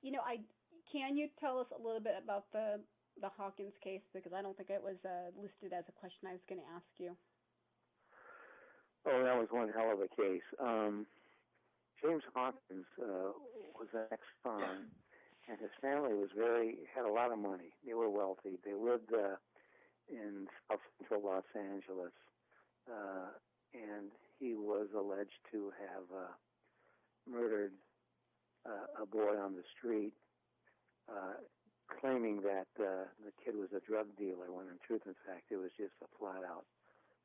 Can you tell us a little bit about the Hawkins case, because I don't think it was listed as a question I was going to ask you. Oh, that was one hell of a case. James Hawkins was an ex-con, and his family had a lot of money. They were wealthy. They lived in South Central Los Angeles, and he was alleged to have murdered a boy on the street, claiming that the kid was a drug dealer, when in truth, in fact, it was just a flat-out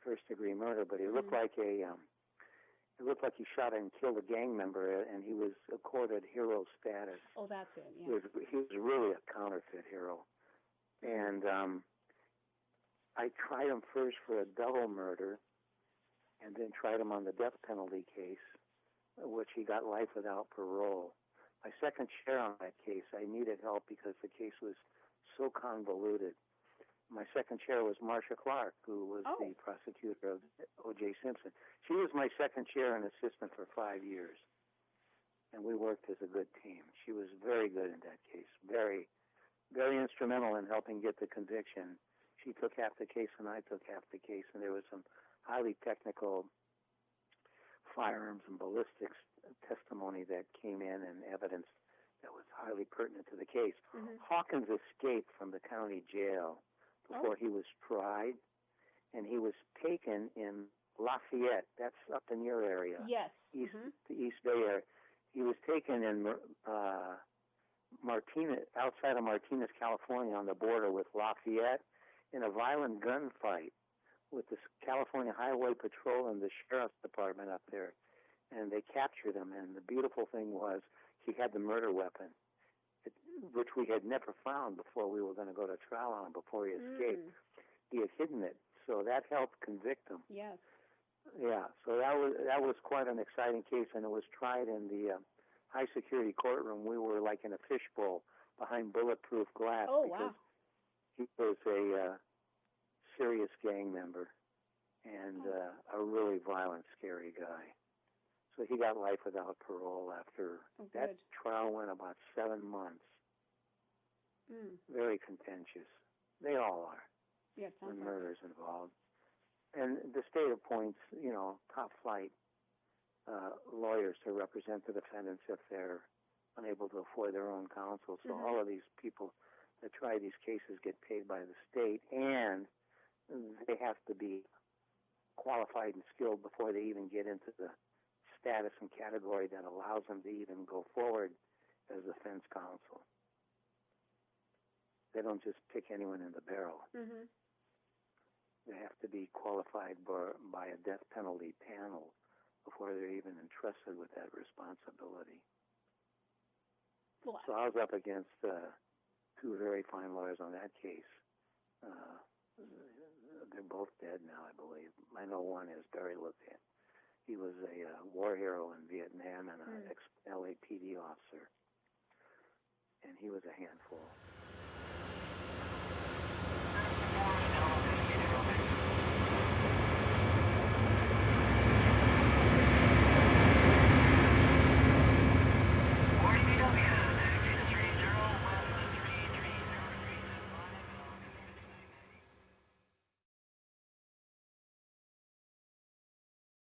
first-degree murder. But it looked like it looked like he shot and killed a gang member, and he was accorded hero status. Oh, that's it. Yeah. He was really a counterfeit hero, and I tried him first for a double murder, and then tried him on the death penalty case, which he got life without parole. My second chair on that case, I needed help because the case was so convoluted. My second chair was Marcia Clark, who was the prosecutor of O.J. Simpson. She was my second chair and assistant for 5 years, and we worked as a good team. She was very good in that case, very, very instrumental in helping get the conviction. She took half the case and I took half the case, and there was some highly technical firearms and ballistics testimony that came in and evidence that was highly pertinent to the case. Mm-hmm. Hawkins escaped from the county jail before he was tried, and he was taken in Lafayette. That's up in your area. Yes. The East Bay area. He was taken in Martinez, outside of Martinez, California, on the border with Lafayette, in a violent gunfight with the California Highway Patrol and the Sheriff's Department up there. And they captured him, and the beautiful thing was he had the murder weapon, which we had never found before we were going to go to trial on him, before he escaped. He had hidden it, so that helped convict him. Yes. Yeah, so that was quite an exciting case, and it was tried in the high-security courtroom. We were like in a fishbowl behind bulletproof glass. Oh, because wow. He was a serious gang member and a really violent, scary guy. So he got life without parole after that trial went about 7 months. Very contentious. They all are. Yeah, when murder's involved. And the state appoints, top flight lawyers to represent the defendants if they're unable to afford their own counsel. So all of these people that try these cases get paid by the state, and they have to be qualified and skilled before they even get into the status and category that allows them to even go forward as defense counsel. They don't just pick anyone in the barrel. They have to be qualified by a death penalty panel before they're even entrusted with that responsibility. So I was up against two very fine lawyers on that case. They're both dead now, I believe. I know one is Barry Levin. He was a war hero in Vietnam and an ex-LAPD officer. And he was a handful.